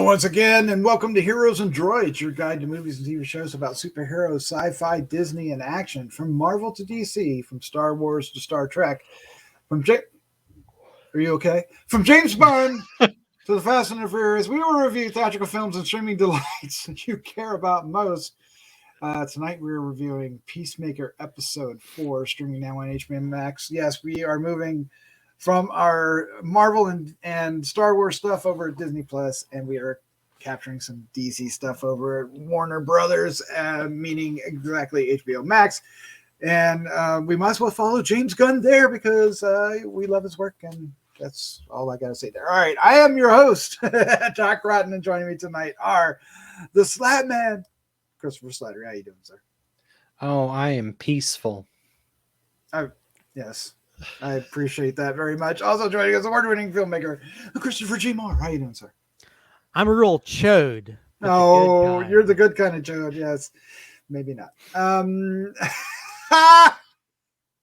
once again, and welcome to Heroes and Droids, your guide to movies and TV shows about superheroes, sci-fi, Disney, and action. From Marvel to DC, from Star Wars to Star Trek. Are you okay? From James Bond to the Fast and the Furious, we will review theatrical films and streaming delights that you care about most. Tonight we're reviewing Peacemaker Episode 4, streaming now on HBOMax. Yes, we are moving from our Marvel and Star Wars stuff over at Disney Plus, and we are capturing some DC stuff over at Warner Brothers, meaning exactly HBO Max. And we might as well follow James Gunn there because we love his work, and that's all I got to say there. All right, I am your host, Doc Rotten, and joining me tonight are the SLATTMAN, Christopher Slattery. How you doing, sir? Oh, I am peaceful. Yes. I appreciate that very much. Also joining us, award-winning filmmaker Christopher G. Moore. How you doing, sir? I'm a real chode. Oh, you're the good kind of chode. Yes, maybe not.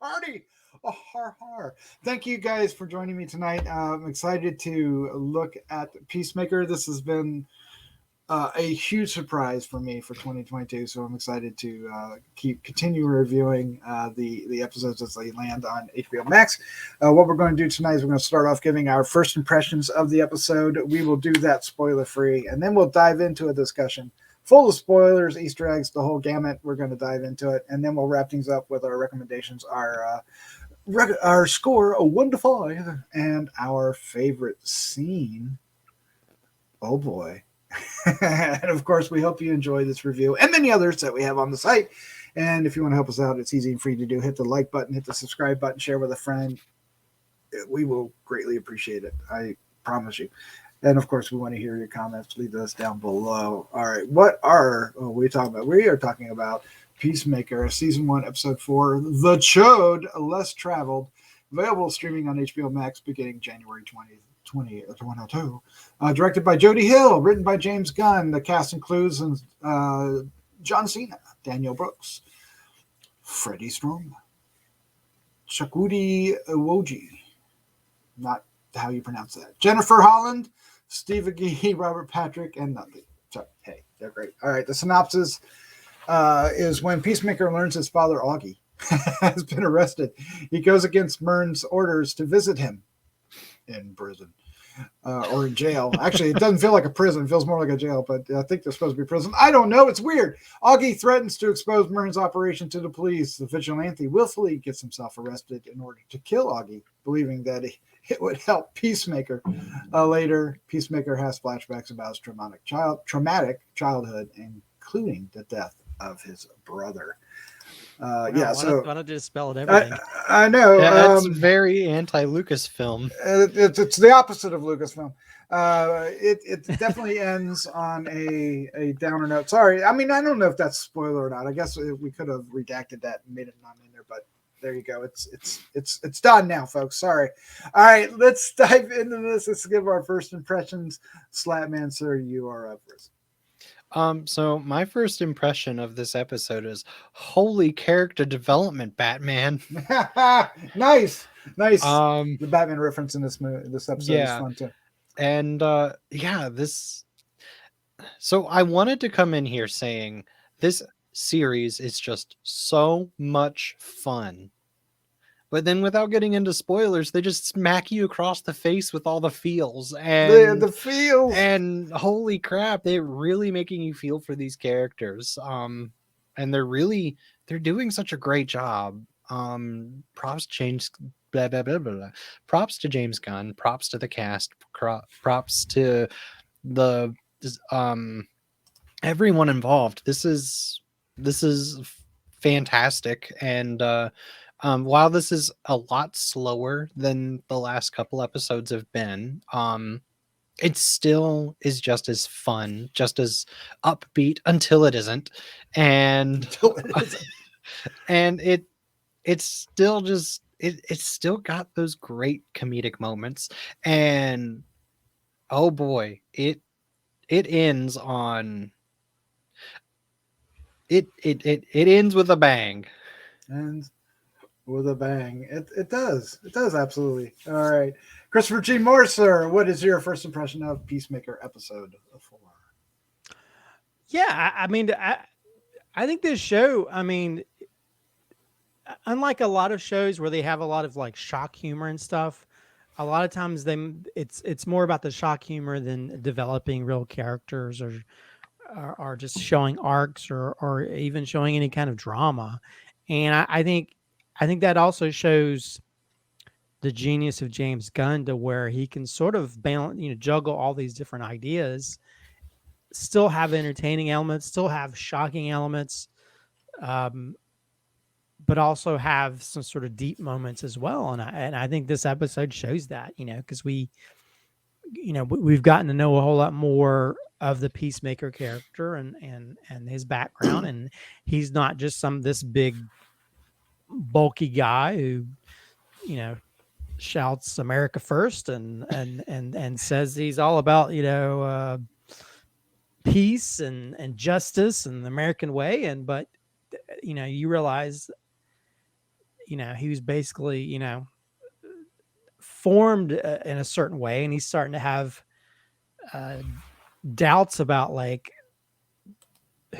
Party. Oh, har har. Thank you guys for joining me tonight. I'm excited to look at Peacemaker. This has been a huge surprise for me for 2022, so I'm excited to continue reviewing the episodes as they land on HBO Max. What we're going to do tonight is we're going to start off giving our first impressions of the episode. We will do that spoiler free, and then we'll dive into a discussion full of spoilers, Easter eggs, the whole gamut. We're going to dive into it, and then we'll wrap things up with our recommendations, our score, a 1 to 5, and our favorite scene. Oh boy. And of course, we hope you enjoy this review and many others that we have on the site. And if you want to help us out, it's easy and free to do. Hit the like button, hit the subscribe button, share with a friend. We will greatly appreciate it. I promise you. And of course, we want to hear your comments. Leave those down below. All right. What are we talking about? We are talking about Peacemaker, Season 1, Episode 4, The Choad, Less Traveled, available streaming on HBO Max beginning January 20th. 2022, directed by Jody Hill, written by James Gunn. The cast includes John Cena, Daniel Brooks, Freddie Strong, Chakwudi Iwoji, not how you pronounce that, Jennifer Holland, Steve Agee, Robert Patrick, and nothing. So, hey, they're great. All right, the synopsis is when Peacemaker learns his father, Auggie, has been arrested, he goes against Murn's orders to visit him in prison or in jail. Actually, it doesn't feel like a prison. It feels more like a jail, but I think they're supposed to be prison. I don't know. It's weird. Auggie threatens to expose Murn's operation to the police. The Vigilante willfully gets himself arrested in order to kill Auggie, believing that it would help Peacemaker. Later, Peacemaker has flashbacks about his traumatic childhood, including the death of his brother. Wow, so why not just spell it everything? I know. Yeah, it's very anti-Lucasfilm. It's the opposite of Lucasfilm. It definitely ends on a downer note. Sorry, I mean, I don't know if that's spoiler or not. I guess we could have redacted that and made it not in there, but there you go. It's done now, folks. Sorry. All right, let's dive into this. Let's give our first impressions. SLATTMAN, sir, you are up first. So my first impression of this episode is holy character development, Batman. Nice. The Batman reference in this episode is fun too. And so I wanted to come in here saying this series is just so much fun. But then without getting into spoilers, they just smack you across the face with all the feels. And the feels. And holy crap, they're really making you feel for these characters. And they're doing such a great job. Props to James Gunn, props to the cast, props to the everyone involved. This is fantastic. And while this is a lot slower than the last couple episodes have been, it still is just as fun, just as upbeat until it isn't. And and it's still just it's still got those great comedic moments. And oh boy, it ends on it ends with a bang. And with a bang. It does. It does, absolutely. All right. Christopher G. Moore, sir, what is your first impression of Peacemaker episode 4? Yeah, I mean, I think this show, I mean, unlike a lot of shows where they have a lot of like shock humor and stuff, a lot of times it's more about the shock humor than developing real characters or just showing arcs or even showing any kind of drama. And I think that also shows the genius of James Gunn to where he can sort of balance, juggle all these different ideas, still have entertaining elements, still have shocking elements, um, but also have some sort of deep moments as well. And I think this episode shows that, because we've gotten to know a whole lot more of the Peacemaker character and his background, and he's not just this big bulky guy who shouts America first and says he's all about peace and justice and the American way, but you realize he was basically formed in a certain way, and he's starting to have doubts about like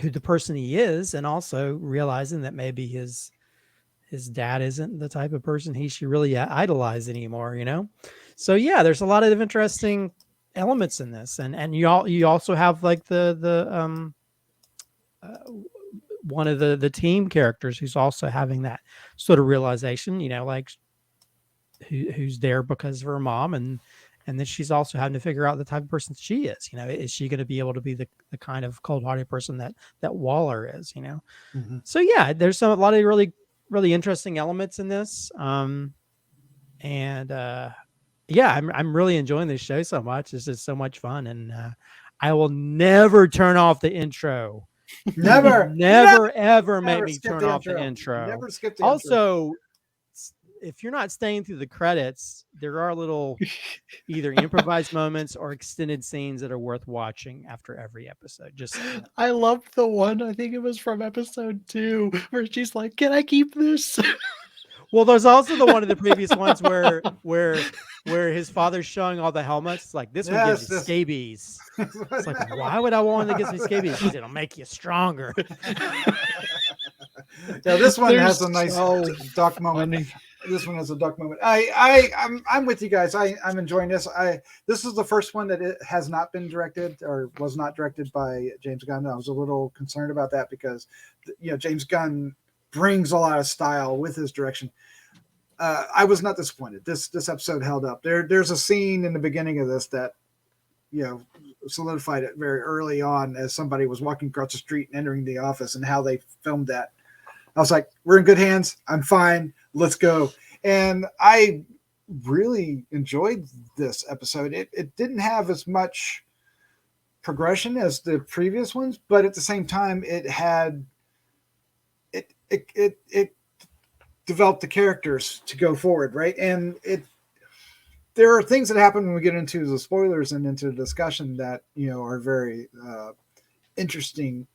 who the person he is, and also realizing that maybe his dad isn't the type of person he should really idolize anymore, So yeah, there's a lot of interesting elements in this, and you also have like the one of the team characters who's also having that sort of realization, like who's there because of her mom, and then she's also having to figure out the type of person she is. Is she going to be able to be the kind of cold-hearted person that Waller is? Mm-hmm. So yeah, there's a lot of really really interesting elements in this, and yeah, I'm really enjoying this show so much. It's just so much fun, and I will never turn off the intro. Never ever make me turn off the intro. Never skip the also, if you're not staying through the credits, there are little either improvised moments or extended scenes that are worth watching after every episode. Just I loved the one, I think it was from episode 2, where she's like, "Can I keep this?" Well, there's also the one of the previous ones where his father's showing all the helmets. It's like, this one gives you scabies. It's like, why would I want one that gives me scabies? Because it'll make you stronger. Yeah, this one has a nice duck moment. This one has a duck moment. I'm with you guys. I'm enjoying this. This is the first one that it has not been directed or was not directed by James Gunn. I was a little concerned about that because James Gunn brings a lot of style with his direction. I was not disappointed. This episode held up. There's a scene in the beginning of this that solidified it very early on as somebody was walking across the street and entering the office, and how they filmed that. I was like, we're in good hands. I'm fine. Let's go. And I really enjoyed this episode. It didn't have as much progression as the previous ones, but at the same time, it had it developed the characters to go forward, right? And there are things that happen when we get into the spoilers and into the discussion that are very interesting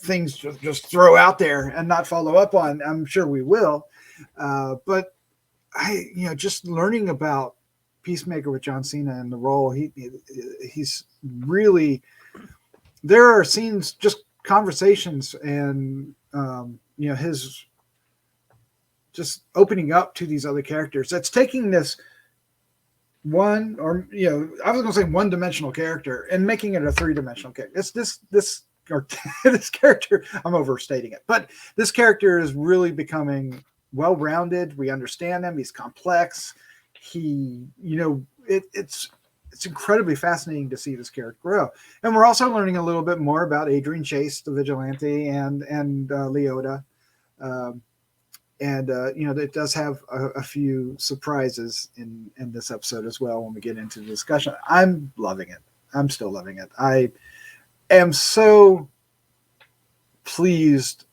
things to just throw out there and not follow up on. I'm sure we will, but just learning about Peacemaker with John Cena and the role he's really. There are scenes, just conversations, and his just opening up to these other characters. That's taking this one, or I was going to say one-dimensional character and making it a three-dimensional character. It's this character. I'm overstating it, but this character is really becoming well-rounded. We understand him. He's complex. It's incredibly fascinating to see this character grow. And we're also learning a little bit more about Adrian Chase, the Vigilante, and Leota. It does have a few surprises in this episode as well when we get into the discussion. I'm loving it. I'm still loving it. I am so pleased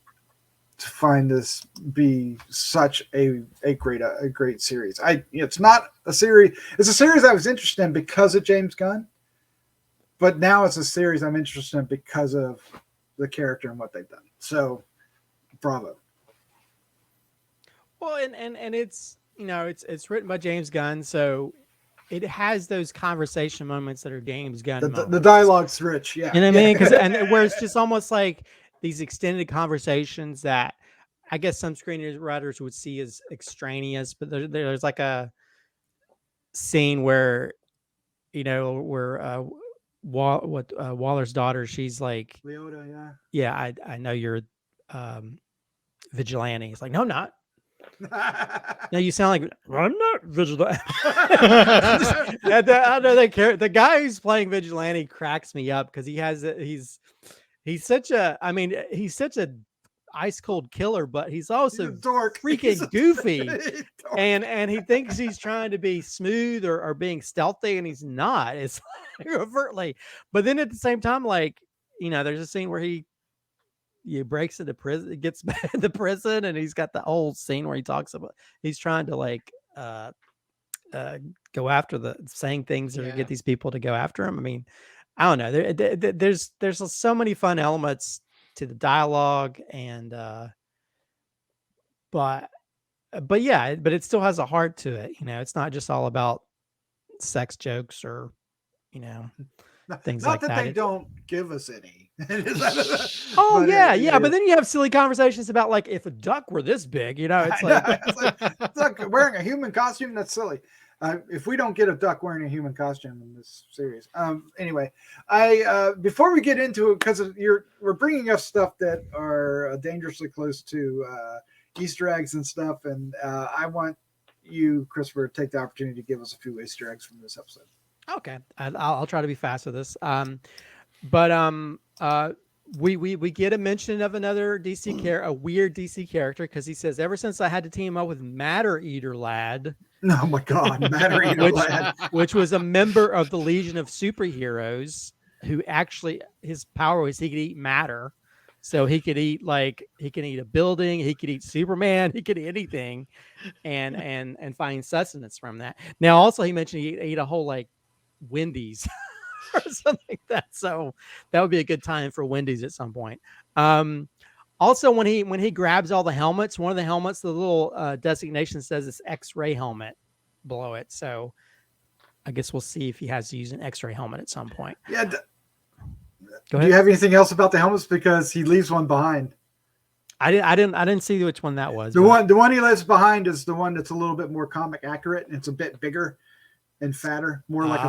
to find this be such a great series. It's not a series. It's a series I was interested in because of James Gunn, but now it's a series I'm interested in because of the character and what they've done. So, bravo. Well, and it's it's written by James Gunn, so it has those conversation moments that are James Gunn The moments. dialogue's rich, yeah. You know what I mean? And where it's just almost like these extended conversations that I guess some screenwriters would see as extraneous, but there's like a scene where Waller's daughter, she's like, Leota, yeah, I know you're vigilante. He's like, no, I'm not. yeah. No, you sound like I'm not vigilante. I know they care. The guy who's playing vigilante cracks me up because he's such a he's such a ice cold killer, but he's also He's a dork. freaking goofy. Dork. And he thinks he's trying to be smooth or being stealthy, and he's not. It's like overtly. But then at the same time, like, there's a scene where he breaks into prison, gets back into prison, and he's got the whole scene where he talks about he's trying to like go after saying things or get these people to go after him. I mean, I don't know. There's so many fun elements to the dialogue, and but it still has a heart to it. It's not just all about sex jokes or things Not like that that. they don't give us any. Oh, But, yeah. But then you have silly conversations about like if a duck were this big, it's like, it's like wearing a human costume. That's silly. If we don't get a duck wearing a human costume in this series. Anyway, before we get into it, because we're bringing up stuff that are dangerously close to Easter eggs and stuff, and I want you, Christopher, to take the opportunity to give us a few Easter eggs from this episode. Okay, I'll try to be fast with this. We get a mention of another DC a weird DC character, because he says, ever since I had to team up with Matter Eater Lad. Oh my God, Matter Eater Lad, which was a member of the Legion of Superheroes, who actually his power was he could eat matter, so he could eat a building, he could eat Superman, he could eat anything, and find sustenance from that. Now, also he mentioned he ate a whole like Wendy's or something like that. So that would be a good time for Wendy's at some point. Also, when he grabs all the helmets, one of the helmets, the little designation says it's X-ray helmet below it. So I guess we'll see if he has to use an X-ray helmet at some point. Yeah. Go ahead. Do you have anything else about the helmets? Because he leaves one behind. I didn't see which one that was. The one he leaves behind is the one that's a little bit more comic accurate, and it's a bit bigger and fatter, more like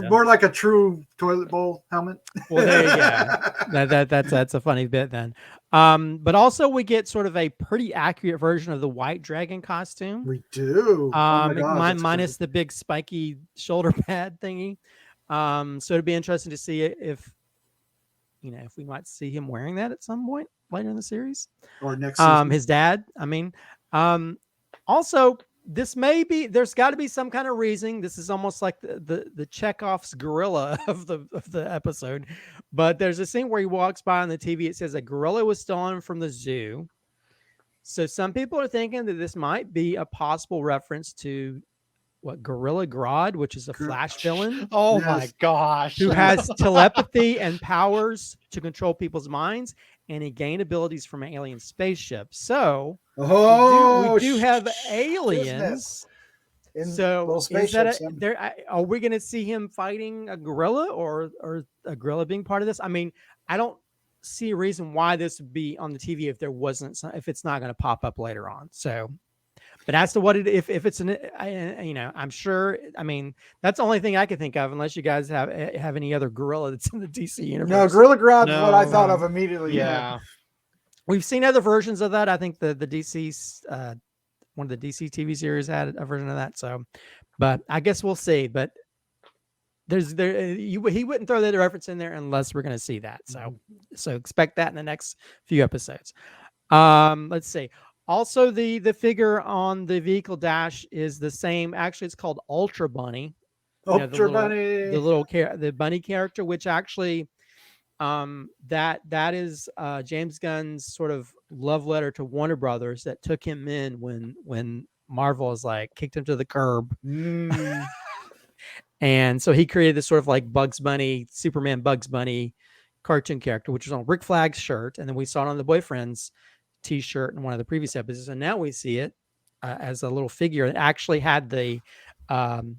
more like a true toilet bowl helmet. Well, there you go. That's a funny bit then. But also we get sort of a pretty accurate version of the White Dragon costume. We do. Minus the big spiky shoulder pad thingy. So it'd be interesting to see if we might see him wearing that at some point later in the series or next season. His dad. Also, there's got to be some kind of reason. This is almost like the Chekhov's gorilla of the episode. But there's a scene where he walks by on the TV. It says a gorilla was stolen from the zoo. So some people are thinking that this might be a possible reference to Gorilla Grodd, which is a Flash villain. Oh my gosh. Who has telepathy and powers to control people's minds, and he gained abilities from an alien spaceship. So we do have aliens. So is that are we going to see him fighting a gorilla or a gorilla being part of this? I mean, I don't see a reason why this would be on the TV if it's not going to pop up later on. So, but as to what if it's I'm sure. I mean, that's the only thing I can think of, unless you guys have any other gorilla that's in the DC universe. No, Gorilla Grodd is what I thought of immediately. Yeah. We've seen other versions of that. I think the DC's one of the DC TV series had a version of that. So, but I guess we'll see. But he wouldn't throw that reference in there unless we're going to see that. So expect that in the next few episodes. Let's see. Also, the figure on the vehicle dash is the same. Actually, it's called Ultra Bunny. Ultra Bunny, the bunny character, which actually, that is James Gunn's sort of love letter to Warner Brothers that took him in when Marvel was like kicked him to the curb. And so he created this sort of like Bugs Bunny, Superman Bugs Bunny cartoon character, which was on Rick Flagg's shirt, and then we saw it on the Boyfriends t-shirt in one of the previous episodes, and now we see it as a little figure. It actually had the um,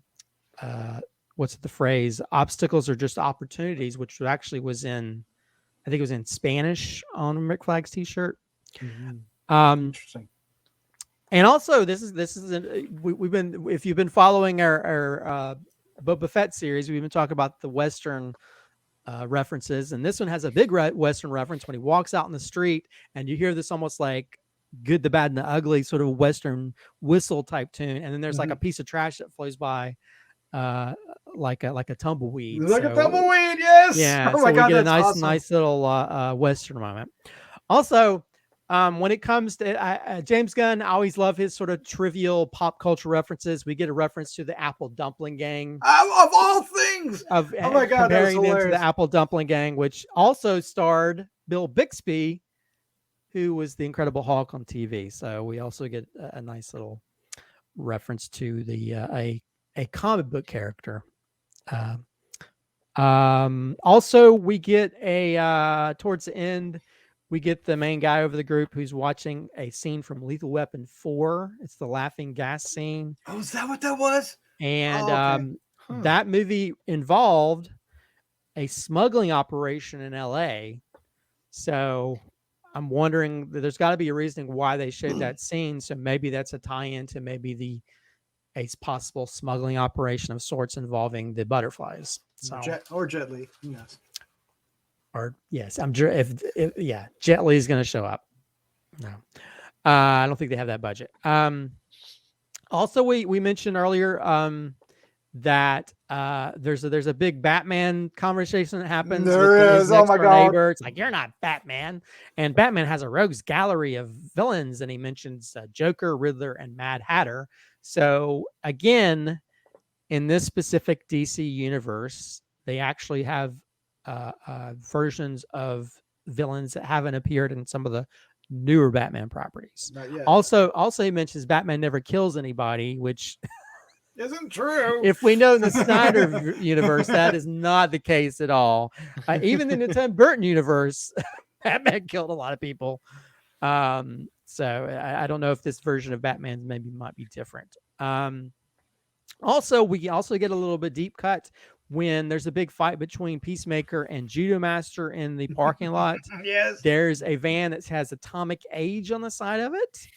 what's the phrase? Obstacles are just opportunities, which actually was in, I think it was in Spanish on Rick Flags t-shirt. Interesting. And also, we've been, if you've been following our Boba Fett series, we've been talking about the Western references, and this one has a big Western reference when he walks out in the street, and you hear this almost like Good, the Bad, and the Ugly sort of Western whistle type tune, and then there's like a piece of trash that flows by, like a tumbleweed. Like a tumbleweed, yes. Yeah. Oh so my God, we get a that's awesome. nice little Western moment. Also, when it comes to James Gunn, I always love his sort of trivial pop culture references. We get a reference to the Apple Dumpling Gang. Of all things. Oh my God, comparing them to the Apple Dumpling Gang, which also starred Bill Bixby, who was the Incredible Hulk on TV. So we also get a nice little reference to the a comic book character. Also, we get towards the end, we get the main guy over the group who's watching a scene from Lethal Weapon 4. It's the laughing gas scene. Oh, is that what that was? And that movie involved a smuggling operation in LA. So I'm wondering, there's got to be a reason why they showed that scene. So maybe that's a tie-in to maybe a possible smuggling operation of sorts involving the butterflies. So Jet Li, yes. Or yes, I'm sure if Jet Li is going to show up. No, I don't think they have that budget. Also, we mentioned earlier that there's a big Batman conversation that happens. There is. Oh my God! Neighbor. It's like, you're not Batman, and Batman has a rogues gallery of villains, and he mentions Joker, Riddler, and Mad Hatter. So again, in this specific DC universe, they actually have versions of villains that haven't appeared in some of the newer Batman properties. Not yet. Also he mentions Batman never kills anybody, which isn't true. If we know in the Snyder universe, that is not the case at all. Even in the Tim Burton universe, Batman killed a lot of people. So I don't know if this version of Batman might be different. Also, we also get a little bit deep cut when there's a big fight between Peacemaker and Judo Master in the parking lot. Yes. There's a van that has Atomic Age on the side of it,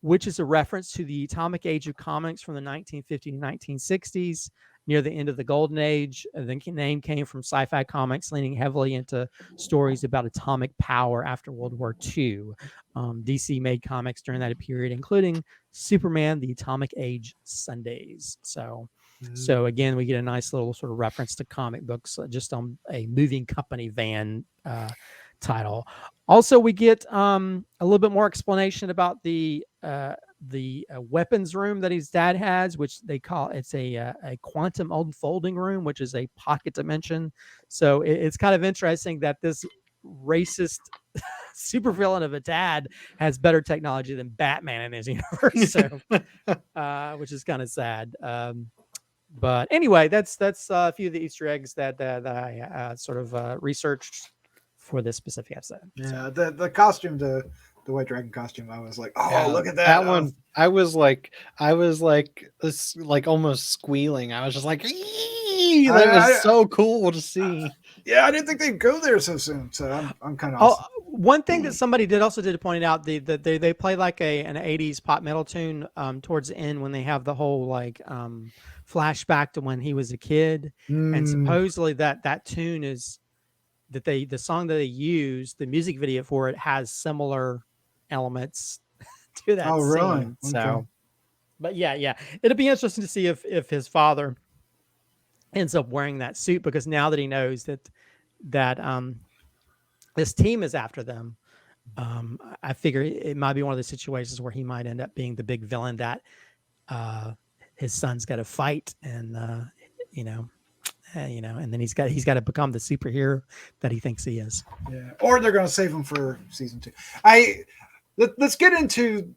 which is a reference to the Atomic Age of comics from the 1950s to 1960s, near the end of the Golden Age. The name came from Sci-Fi comics, leaning heavily into stories about atomic power after World War II. DC made comics during that period, including Superman, the Atomic Age Sundays. So again, we get a nice little sort of reference to comic books just on a moving company van title. Also, we get a little bit more explanation about the weapons room that his dad has, which they call it's a quantum unfolding room, which is a pocket dimension. So it's kind of interesting that this racist supervillain of a dad has better technology than Batman in his universe, so, which is kind of sad. But anyway, that's a few of the Easter eggs that I sort of researched for this specific episode. Yeah, so. the costume, the White Dragon costume, I was like, oh, look at that one. I was like almost squealing. I was just like, that was so cool to see. Yeah, I didn't think they'd go there so soon. So I'm kind of awesome. One thing that somebody did point out, they play like an 80s pop metal tune towards the end when they have the whole like flashback to when he was a kid, and supposedly that tune is the song that they use, the music video for it has similar elements to that scene. Really? Okay. So, but yeah, it'll be interesting to see if his father ends up wearing that suit, because now that he knows that this team is after them, I figure it might be one of the situations where he might end up being the big villain that his son's got to fight, and and then he's got to become the superhero that he thinks he is. Yeah, or they're going to save him for season 2. Let's get into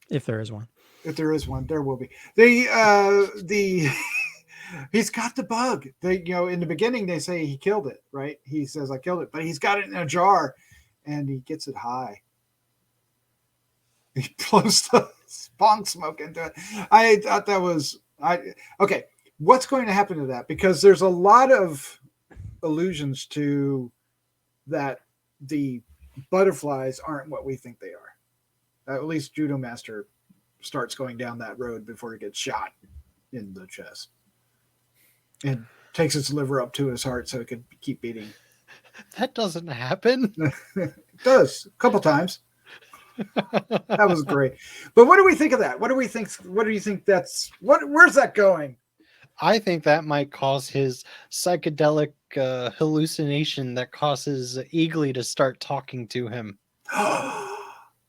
if there is one. If there is one, there will be the he's got the bug. In the beginning they say he killed it, right? He says I killed it, but he's got it in a jar, and he gets it high. He blows the bong smoke into it. I thought that was okay. What's going to happen to that? Because there's a lot of allusions to that the butterflies aren't what we think they are. At least Judo Master starts going down that road before he gets shot in the chest and takes its liver up to his heart so it could keep beating. That doesn't happen. It does a couple times. That was great. But what do we think of that? What do you think where's that going? I think that might cause his psychedelic hallucination that causes Eagly to start talking to him.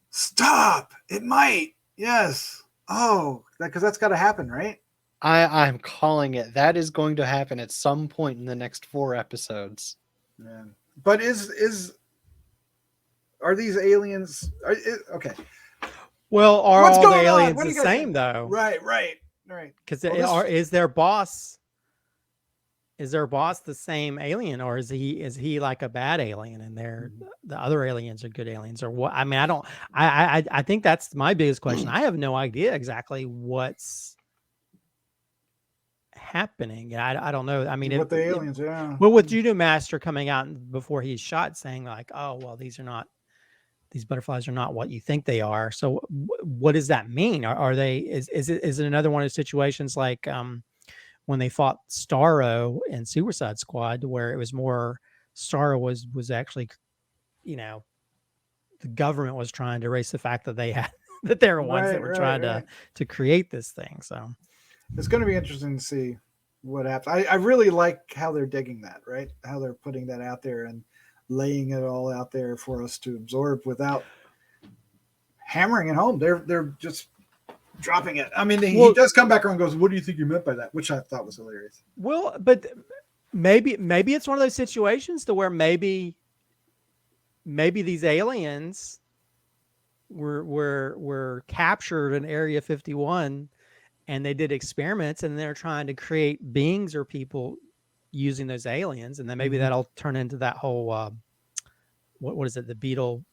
Stop! It might. Yes. Oh, because that's got to happen, right? I'm calling it. That is going to happen at some point in the next 4 episodes. Yeah. But are these aliens? Okay. Well, are What's all the going on? aliens What do the you guys same think? though? Right. Because Well, is their boss the same alien, or is he like a bad alien and the other aliens are good aliens, or what? I mean, I think that's my biggest question. I have no idea exactly what's happening. I don't know. I mean, with the aliens, yeah. Well, with Judo Master coming out before he's shot, saying like, "Oh, well, these butterflies are not what you think they are." So, what does that mean? Are they? Is it another one of those situations like when they fought Starro in Suicide Squad, where it was more Starro was actually, the government was trying to erase the fact that they were ones that were trying to create this thing. So it's going to be interesting to see what happens. I really like how they're digging that, right? How they're putting that out there and laying it all out there for us to absorb without hammering it home. They're just dropping it. I mean, he does come back around and goes, "What do you think you meant by that?" Which I thought was hilarious. Well, but maybe it's one of those situations to where maybe these aliens were captured in Area 51 and they did experiments and they're trying to create beings or people using those aliens, and then maybe that'll turn into that whole what is it, the beetle,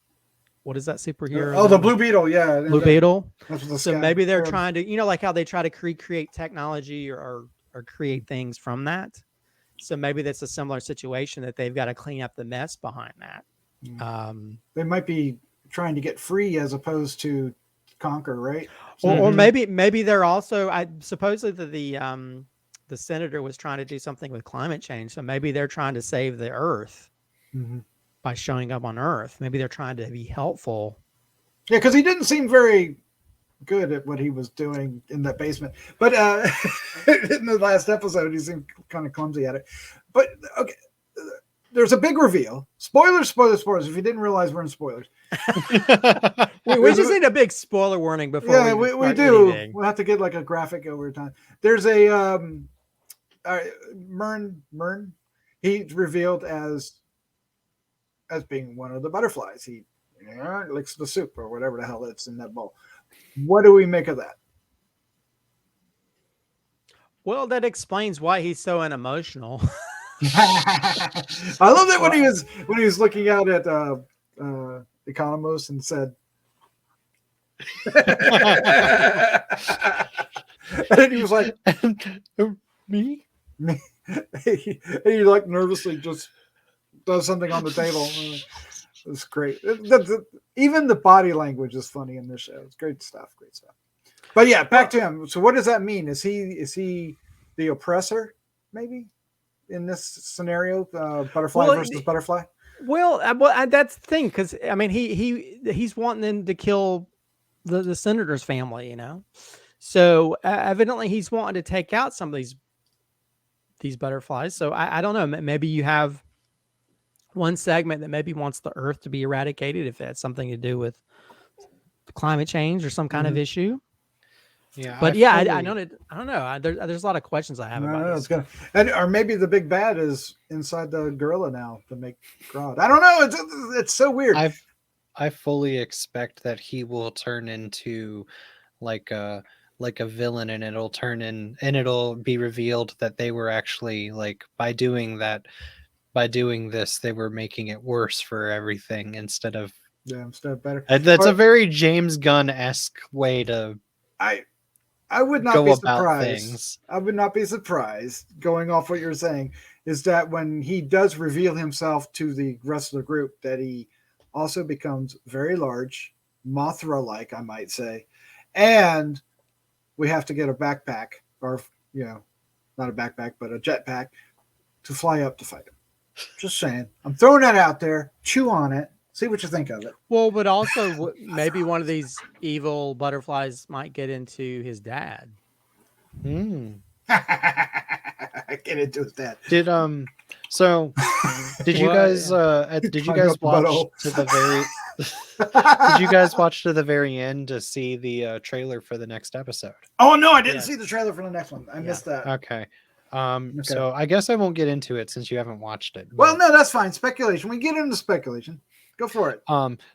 what is that superhero? Oh, the Blue Beetle, yeah. Blue Beetle. So maybe they're trying to, like how they try to recreate technology or create things from that. So maybe that's a similar situation that they've got to clean up the mess behind that. They might be trying to get free as opposed to conquer, right? Or maybe they're also, supposedly the senator was trying to do something with climate change. So maybe they're trying to save the Earth by showing up on Earth. Maybe they're trying to be helpful. Yeah, because he didn't seem very good at what he was doing in that basement. But in the last episode, he seemed kind of clumsy at it. But okay, there's a big reveal. Spoilers. If you didn't realize we're in spoilers. we just need a big spoiler warning before. Yeah, we do. Anything. We'll have to get like a graphic over time. There's a Murn. He's revealed as being one of the butterflies. He licks the soup or whatever the hell that's in that bowl. What do we make of that? Well, that explains why he's so unemotional. I love that when he was looking out at Economos and said, and he was like, me? He like nervously just does something on the table. It's great. Even the body language is funny in this show. It's great stuff. But yeah, back to him. So what does that mean? Is he the oppressor, maybe, in this scenario? Butterfly versus butterfly? Well, that's the thing, because I mean, he's wanting them to kill the senator's family, So evidently, he's wanting to take out some of these butterflies. So I don't know. Maybe you have one segment that maybe wants the Earth to be eradicated, if that's something to do with climate change or some kind of issue. Yeah, but I don't know. There's a lot of questions I have about this. Or maybe the big bad is inside the gorilla now to make Grodd. I don't know. It's so weird. I fully expect that he will turn into like a villain, and it'll be revealed that they were actually, like, by doing this, they were making it worse for everything instead of Yeah, instead better. That's a But very James Gunn-esque way to I would not go be about surprised. things. I would not be surprised, going off what you're saying, is that when he does reveal himself to the rest of the group, that he also becomes very large, Mothra-like, I might say, and we have to get a backpack, or not a backpack, but a jetpack to fly up to fight him. Just saying. I'm throwing that out there. Chew on it. See what you think of it. Well, but also maybe one of these evil butterflies might get into his dad. Hmm. Get into his dad. Did so did you Well, guys did you guys watch to the very did you guys watch to the very end to see the trailer for the next episode? Oh no, I didn't Yes. see the trailer for the next one. I missed that. Okay. So I guess I won't get into it since you haven't watched it. Well, no, that's fine. Speculation. We get into speculation. Go for it.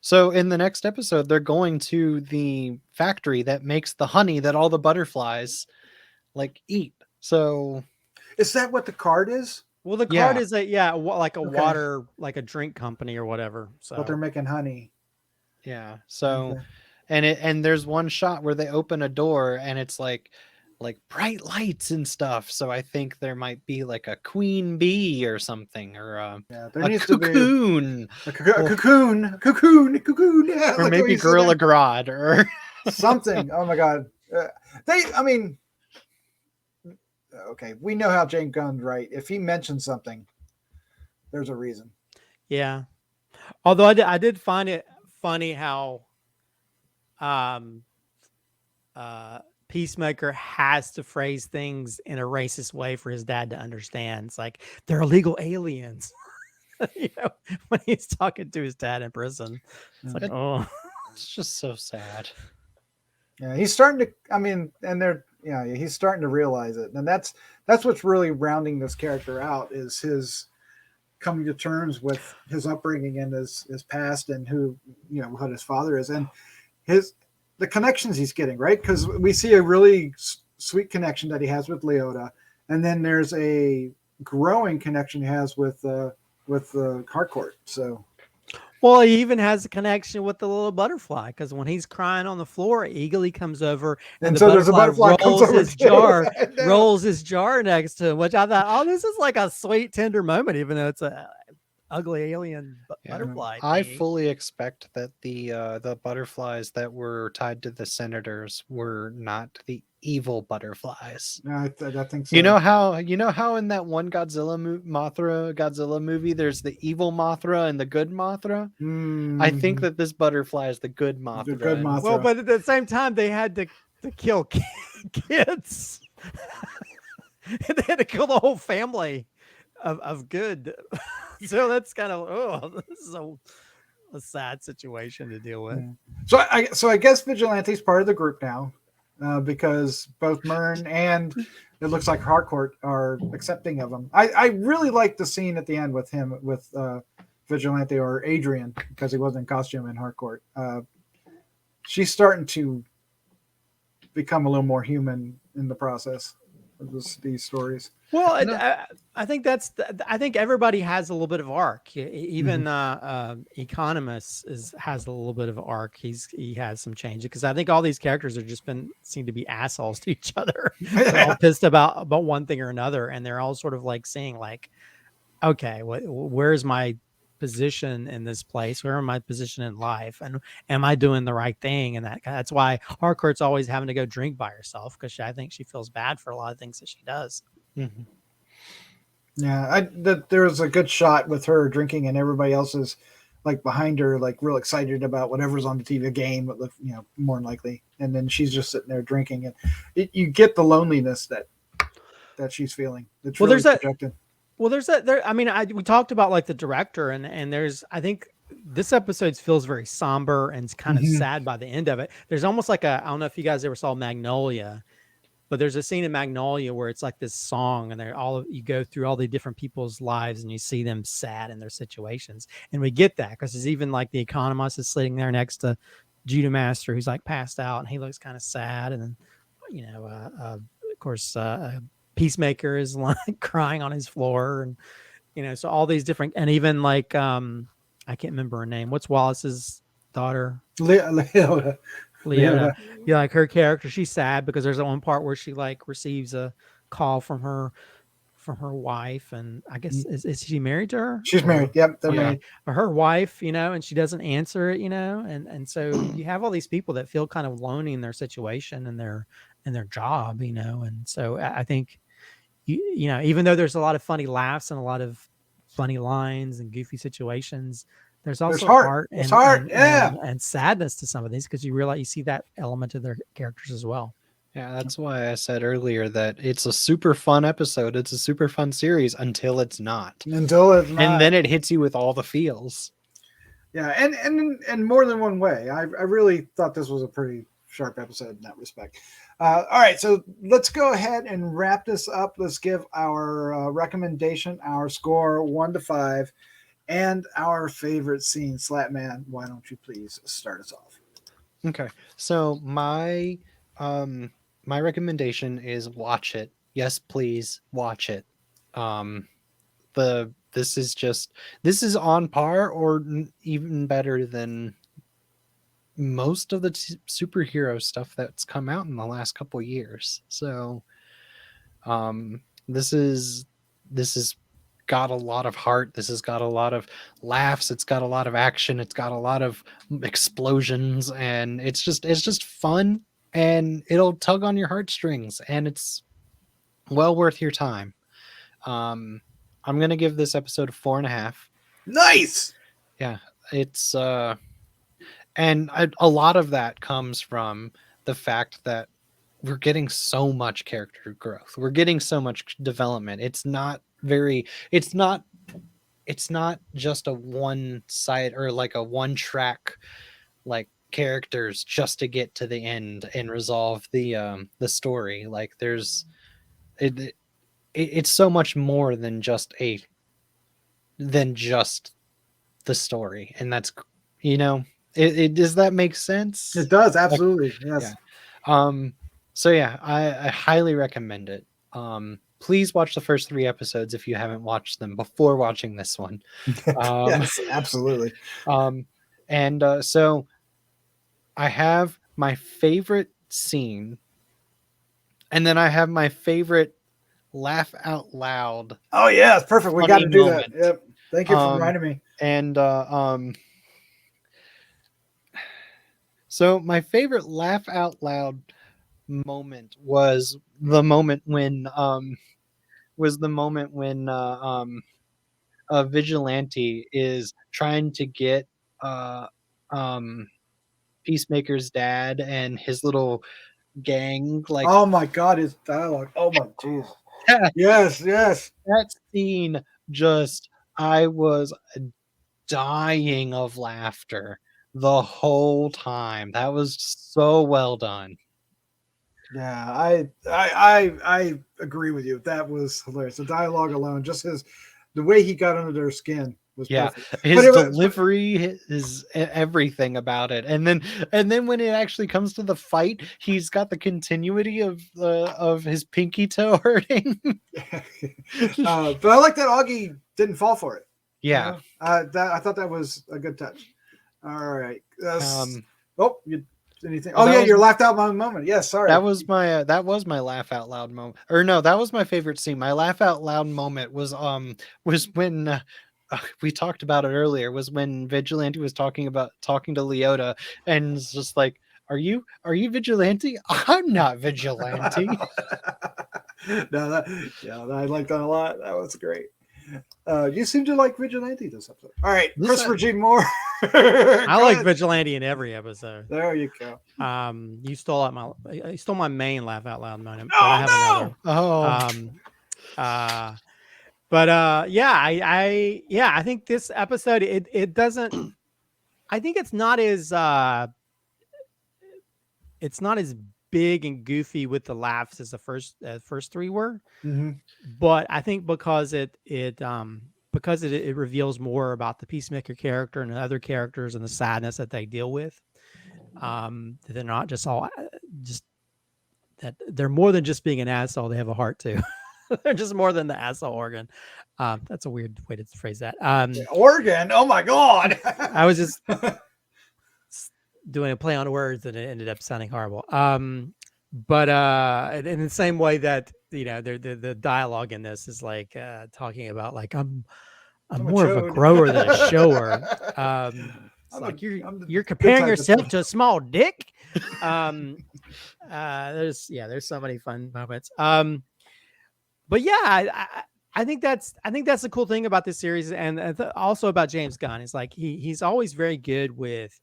So in the next episode, they're going to the factory that makes the honey that all the butterflies like eat. So Is that what the card is? Well, the Yeah. card is like a Okay. water, like a drink company or whatever. So But they're making honey. yeah. So Okay. and there's one shot where they open a door and it's like bright lights and stuff. So I think there might be like a queen bee or something, or Yeah, there a needs to be cocoon, a cocoon. Yeah, or like maybe you said Gorilla that. Grodd, or Something. Oh my god. I mean, okay, we know how James Gunn's right. If he mentions something, there's a reason. yeah. Although I did find it funny how Peacemaker has to phrase things in a racist way for his dad to understand. It's like they're illegal aliens. When he's talking to his dad in prison. It's like, oh. it's just so sad. Yeah, he's starting to. I mean, and he's starting to realize it, and that's what's really rounding this character out, is his coming to terms with his upbringing and his past, and who what his father is, and the connections he's getting, right? Because we see a really sweet connection that he has with Leota, and then there's a growing connection he has with Harcourt. So. Well, he even has a connection with the little butterfly, because when he's crying on the floor, Eagerly comes over and so the there's a butterfly comes over rolls his jar next to him, which I thought, oh, this is like a sweet, tender moment, even though it's a ugly alien butterfly. I thingy. fully expect that the butterflies that were tied to the senators were not the evil butterflies. No, I think so. You know how in that one Godzilla movie, there's the evil Mothra and the good Mothra. I think that this butterfly is the good Mothra. The good Mothra. Well, but at the same time, they had to kill kids. They had to kill the whole family of good. So that's kind of this is a sad situation to deal with. Yeah. So I guess Vigilante's part of the group now, because both Murn and it looks like Harcourt are accepting of him. I really like the scene at the end with him with Vigilante, or Adrian, because he wasn't in costume in Harcourt. She's starting to become a little more human in the process of these stories. Well, I think I think everybody has a little bit of arc. Even Economist has a little bit of arc. He has some change, because I think all these characters are just seem to be assholes to each other. They're all pissed about one thing or another, and they're all sort of like saying like, okay, where's my position in this place? Where am my position in life? And am I doing the right thing? And that's why Harcourt's always having to go drink by herself, because I think she feels bad for a lot of things that she does. Mm-hmm. Yeah, there was a good shot with her drinking, and everybody else is like behind her, like real excited about whatever's on the TV, game, more than likely, and then she's just sitting there drinking, and you get the loneliness that she's feeling. It's really projected. I mean, we talked about like the director, and there's, I think this episode feels very somber and kind of sad by the end of it. There's almost like I don't know if you guys ever saw Magnolia, but there's a scene in Magnolia where it's like this song, and you go through all the different people's lives and you see them sad in their situations. And we get that because there's even like the Economist is sitting there next to Judo Master, who's like passed out, and he looks kind of sad. And then, of course, Peacemaker is like crying on his floor, and so all these different, and even like I can't remember her name. What's Wallace's daughter, Leota. Leota. Yeah, like her character, she's sad because there's that one part where she like receives a call from her wife, and I guess is she married to her? She's married. Yep, they're Okay. married. Or her wife, and she doesn't answer it, and so you have all these people that feel kind of lonely in their situation and their job, and so I think even though there's a lot of funny laughs and a lot of funny lines and goofy situations, there's also heart and sadness to some of these, because you see that element of their characters as well. Yeah, that's why I said earlier that it's a super fun episode. It's a super fun series until it's not. And then it hits you with all the feels. Yeah, and more than one way. I really thought this was a pretty sharp episode in that respect. All right, so let's go ahead and wrap this up. Let's give our recommendation, our score 1 to 5, and our favorite scene. Slatman, why don't you please start us off? Okay, so my recommendation is watch it. Yes, please watch it. This is on par or even better than most of the superhero stuff that's come out in the last couple years. So this is got a lot of heart. This has got a lot of laughs. It's got a lot of action. It's got a lot of explosions, and it's just fun, and it'll tug on your heartstrings, and it's well worth your time. I'm gonna give this episode a 4.5. Nice. Yeah, it's and a lot of that comes from the fact that we're getting so much character growth. We're getting so much development. It's not just a one side or like a one track like characters just to get to the end and resolve the story. Like it's so much more than just the story, and that's does that make sense? It does, absolutely. Yes. Yeah. So yeah, I highly recommend it. Please watch the first 3 episodes if you haven't watched them before watching this one. Yes, absolutely. So I have my favorite scene, and then I have my favorite laugh out loud. Oh yeah, it's perfect. We got to do that. Yep. Thank you for reminding me. And so my favorite laugh out loud moment was the moment when a vigilante is trying to get Peacemaker's dad and his little gang. Like, oh my god, his dialogue. Oh my jeez. Yes. That scene, I was dying of laughter the whole time. That was so well done. Yeah, I agree with you. That was hilarious. The dialogue alone, just the way he got under their skin was perfect. His delivery is everything about it. And then when it actually comes to the fight, he's got the continuity of his pinky toe hurting. But I like that Auggie didn't fall for it. Yeah. I thought that was a good touch. All right. Anything? Oh yeah, your laughed out moment. Yes, sorry. That was my laugh out loud moment. Or no, that was my favorite scene. My laugh out loud moment was when we talked about it earlier. Was when Vigilante was talking to Leota, and it's just like, are you Vigilante? I'm not Vigilante. No, I like that a lot. That was great. You seem to like Vigilante this episode. All right, Christopher G. Moore. I like Vigilante in every episode. There you go. You stole my main laugh out loud moment. Oh, I have another. I think this episode it doesn't. I think it's not as big and goofy with the laughs as the first 3 were. Mm-hmm. But I think because it reveals more about the Peacemaker character and the other characters and the sadness that they deal with. They're not just that they're more than just being an asshole. They have a heart too. They're just more than the asshole organ. That's a weird way to phrase that. Organ. Oh my god. I was just doing a play on words, and it ended up sounding horrible. But in the same way that the dialogue in this is like talking about like I'm more of a Choad. grower than a shower. It's I'm like I'm you're the good comparing type of yourself Choad. to a small dick. There's so many fun moments. But yeah, I think that's the cool thing about this series, and also about James Gunn is like he's always very good with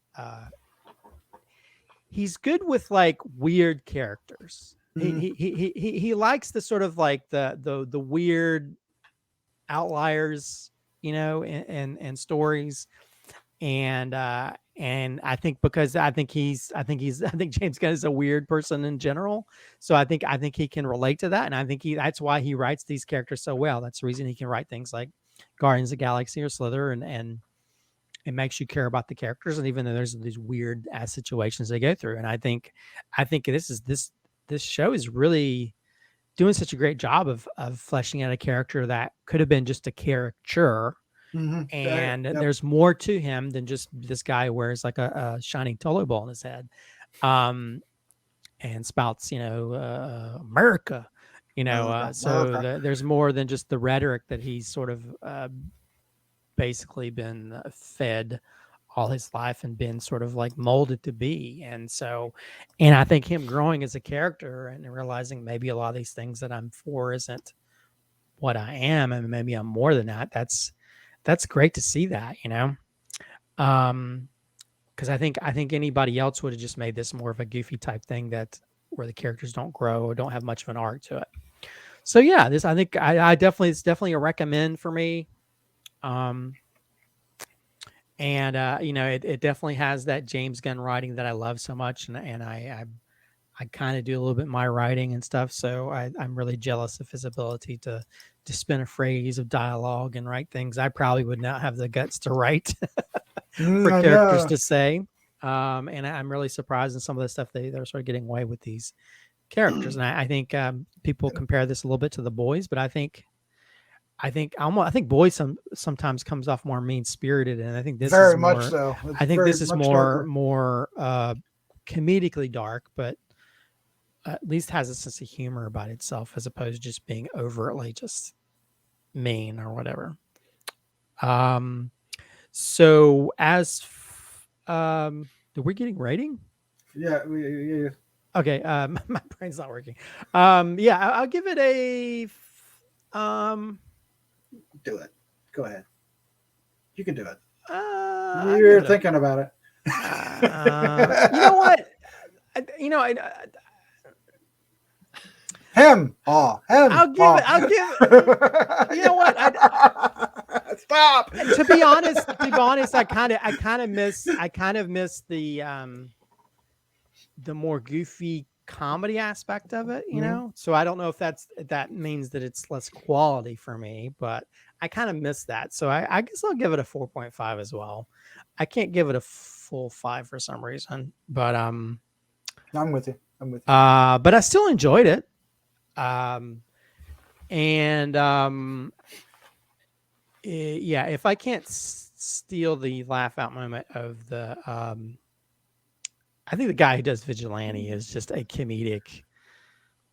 he's good with like weird characters. He likes the sort of like the weird outliers, and stories. And I think because I think James Gunn is a weird person in general. So I think he can relate to that. And I think that's why he writes these characters so well. That's the reason he can write things like Guardians of the Galaxy or Slither, and it makes you care about the characters. And even though there's these weird ass situations they go through. And I think this show is really doing such a great job of fleshing out a character that could have been just a caricature. And there's more to him than just this guy who wears like a shining Tolo ball in his head, and spouts, America, so there's more than just the rhetoric that he's sort of basically been fed all his life and been sort of like molded to be. And I think him growing as a character and realizing maybe a lot of these things that I'm for isn't what I am, and maybe I'm more than that. That's great to see that, because I think anybody else would have just made this more of a goofy type thing where the characters don't grow or don't have much of an arc to it. So yeah, this I think I definitely it's definitely a recommend for me. It definitely has that James Gunn writing that I love so much, and I kind of do a little bit my writing and stuff, so I'm really jealous of his ability to spin a phrase of dialogue and write things I probably would not have the guts to write for characters to say. And I'm really surprised in some of the stuff they're sort of getting away with these characters. And I think people compare this a little bit to The Boys, but I think Boys sometimes comes off more mean spirited, and I think this very is more, much so. I think this is more comedically dark, but at least has a sense of humor about itself as opposed to just being overtly just mean or whatever. So as are we getting rating? Yeah. Okay. My brain's not working. Yeah, I'll give it a do it. Go ahead. You can do it. You're thinking about it. You know what? Him. I'll give it. You know what? Stop. To be honest, I kind of miss the more goofy comedy aspect of it, So I don't know if that means that it's less quality for me, but I kind of miss that. So I guess I'll give it a 4.5 as well. I can't give it a full 5 for some reason, but I'm with you. But I still enjoyed it. Yeah, if I can't steal the laugh out moment of the I think the guy who does Vigilante is just a comedic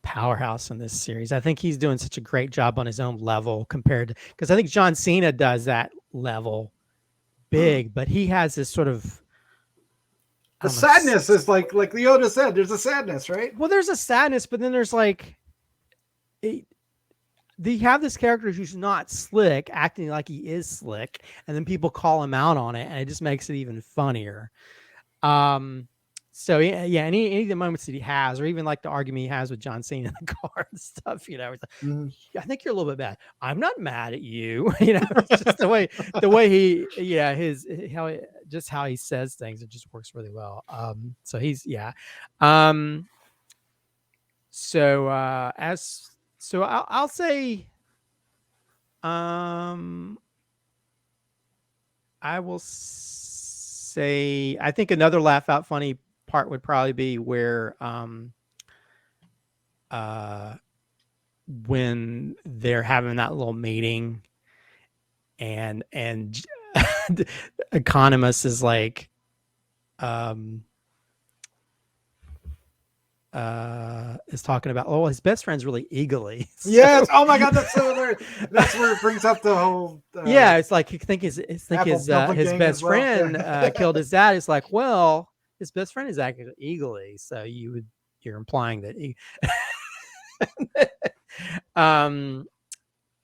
powerhouse in this series. I think he's doing such a great job on his own level compared to, because I think John Cena does that level big, but he has this sort of sadness is like Leota said, there's a sadness, right? Well, there's a sadness, but then there's like they have this character who's not slick, acting like he is slick, and then people call him out on it, and it just makes it even funnier. So yeah, any of the moments that he has, or even like the argument he has with John Cena in the car and stuff, I think you're a little bit bad. I'm not mad at you, it's just the way he, how he says things, it just works really well. So he's So I'll say, I will say, I think another laugh out funny part would probably be where when they're having that little meeting and Economist is like is talking about, oh, his best friend's really eagerly. Yes. Oh my God, that's so hilarious. That's where it brings up the whole. Yeah, it's like you think his Apple dumpling his gang best as well. friend killed his dad. It's like, well, his best friend is actually eagerly, so you're implying that he.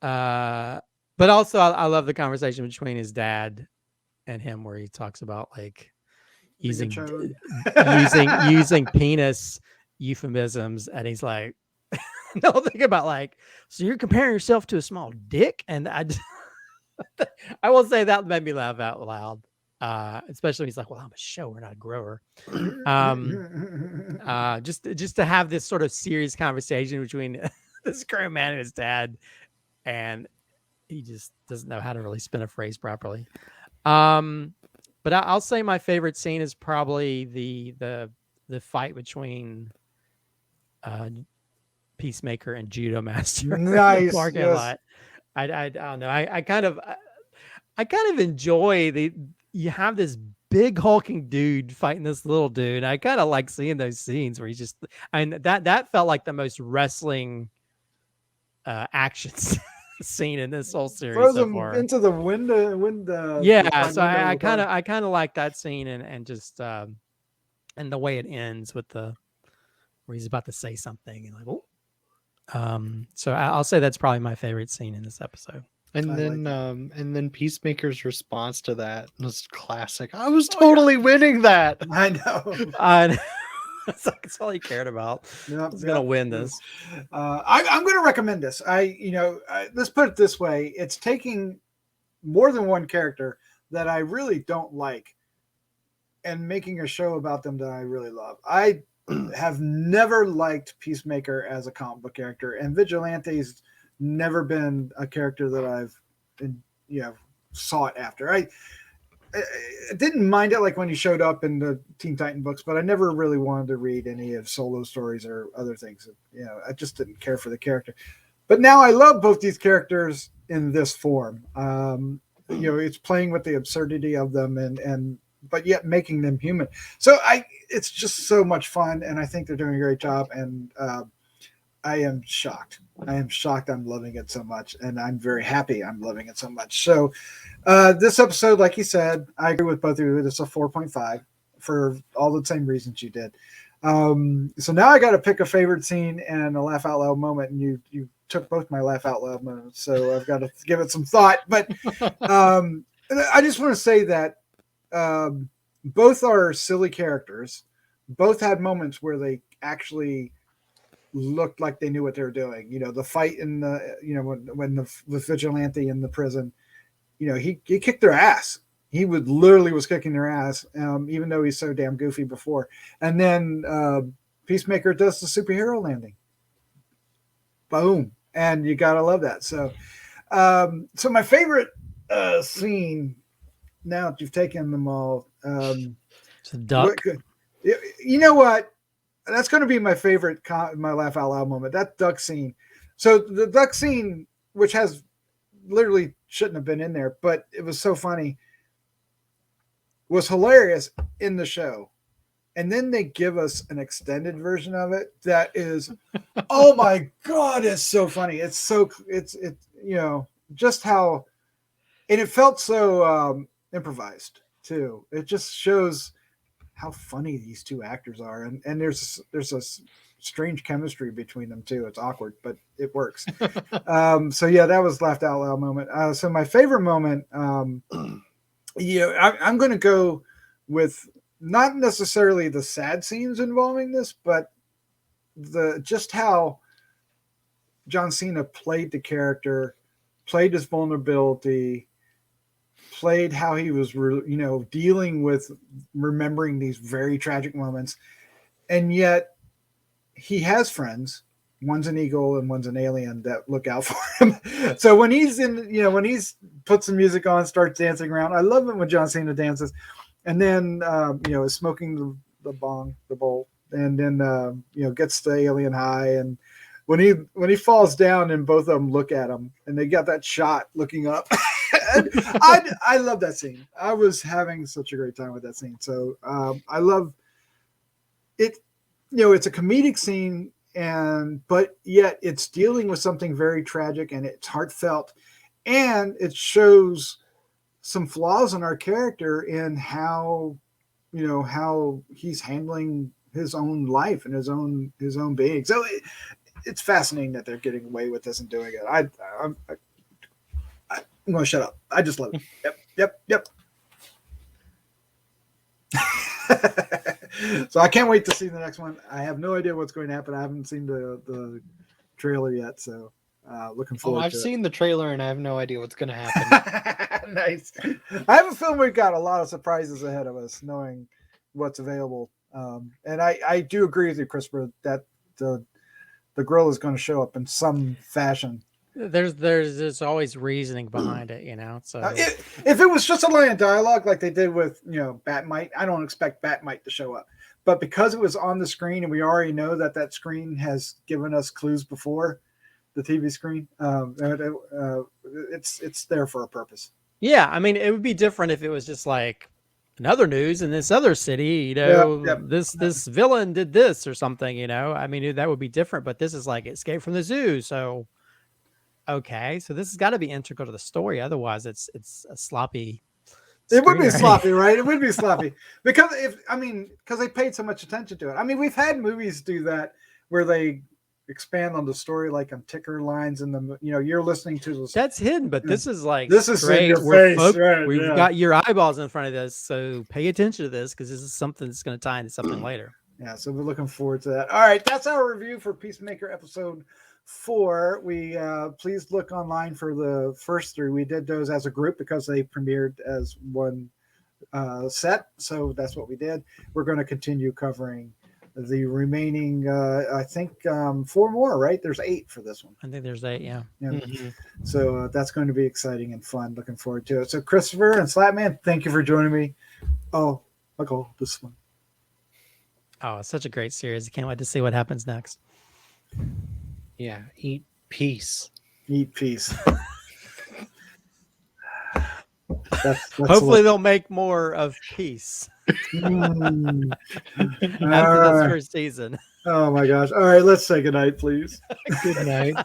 But also I love the conversation between his dad and him, where he talks about like using using penis euphemisms, and he's like, no, think about like, so you're comparing yourself to a small dick, and I will say that made me laugh out loud, especially when he's like, well, I'm a shower, not a grower. Just to have this sort of serious conversation between this grown man and his dad, and he just doesn't know how to really spin a phrase properly. But I'll say my favorite scene is probably the fight between Peacemaker and Judo Master in the parking lot. I don't know. I kind of enjoy you have this big hulking dude fighting this little dude. I kind of like seeing those scenes where he's just, and that felt like the most wrestling actions scene in this whole series. Throws so him far. into the window. Yeah, so I kind of like that scene, and just and the way it ends with where he's about to say something and like, oh. So I'll say that's probably my favorite scene in this episode. And then Peacemaker's response to that was classic. I was totally winning that. I know. It's like it's all he cared about. He's gonna win this. I'm going to recommend this. Let's put it this way: it's taking more than one character that I really don't like, and making a show about them that I really love. I have never liked Peacemaker as a comic book character, and Vigilante's never been a character that I've sought after. I didn't mind it like when he showed up in the Teen Titan books, but I never really wanted to read any of solo stories or other things. I just didn't care for the character. But now I love both these characters in this form. It's playing with the absurdity of them and but yet making them human. So it's just so much fun, and I think they're doing a great job. And I am shocked. I'm loving it so much, and I'm very happy I'm loving it so much. So this episode, like you said, I agree with both of you. It's a 4.5 for all the same reasons you did. So now I got to pick a favorite scene and a laugh out loud moment, and you took both my laugh out loud moments, so I've got to give it some thought. But I just want to say that both are silly characters. Both had moments where they actually looked like they knew what they were doing. The fight in the when the Vigilante in the prison, he kicked their ass. He literally was kicking their ass, even though he's so damn goofy before. And then Peacemaker does the superhero landing. Boom. And you gotta love that. So so my favorite scene, now that you've taken them all, it's a duck. You know what? That's going to be my favorite, my laugh out loud moment. That duck scene. So the duck scene, which has literally shouldn't have been in there, but it was so funny, was hilarious in the show. And then they give us an extended version of it that is, oh my God, it's so funny. It's just how, and it felt so improvised too. It just shows how funny these two actors are, and there's a strange chemistry between them too. It's awkward, but it works. So yeah, that was laughed out loud moment. So my favorite moment, I'm going to go with not necessarily the sad scenes involving this, but just how John Cena played the character, played his vulnerability, played how he was, dealing with remembering these very tragic moments. And yet he has friends. One's an eagle and one's an alien that look out for him. So when he's when he's put some music on, starts dancing around, I love it when John Cena dances. And then, is smoking the bowl, and then, gets the alien high. And when he falls down and both of them look at him and they got that shot looking up, I love that scene. I was having such a great time with that scene. So I love it. it's a comedic scene, but yet it's dealing with something very tragic, and it's heartfelt, and it shows some flaws in our character in how he's handling his own life and his own being. So it's fascinating that they're getting away with this and doing it. I'm going to shut up. I just love it. Yep. So I can't wait to see the next one. I have no idea what's going to happen. I haven't seen the trailer yet, so looking forward. I've to seen the trailer and I have no idea what's going to happen. Nice. I have a feeling we've got a lot of surprises ahead of us, knowing what's available. And I do agree with you, Christopher, that the girl is going to show up in some fashion. There's always reasoning behind it, So if it was just a line of dialogue like they did with Batmite, I don't expect Batmite to show up. But because it was on the screen and we already know that screen has given us clues before, the TV screen, it's there for a purpose. Yeah, I mean, it would be different if it was just like another news in this other city, this villain did this or something, I mean, that would be different, but this is like Escape from the Zoo. So, okay. So this has got to be integral to the story. Otherwise it's a sloppy. It would be sloppy, right? It would be sloppy because they paid so much attention to it. I mean, we've had movies do that where they expand on the story, like on ticker lines, and you're listening to this. That's hidden, but this is like straight. In your face, right? We've got your eyeballs in front of this, so pay attention to this because this is something that's going to tie into something later. Yeah, so we're looking forward to that. All right, that's our review for Peacemaker episode 4. We please look online for the first 3. We did those as a group because they premiered as one set, so that's what we did. We're going to continue covering the remaining, I think 4 more, right? There's 8 for this one. I think there's 8, yeah. Mm-hmm. So that's going to be exciting and fun. Looking forward to it. So Christopher and Slatman, thank you for joining me. Oh, I'll go this one. Oh, it's such a great series. I can't wait to see what happens next. Yeah, eat peace. Eat peace. That's Hopefully they'll make more of Peace after this first season. Oh my gosh. All right, let's say goodnight, please. Good night.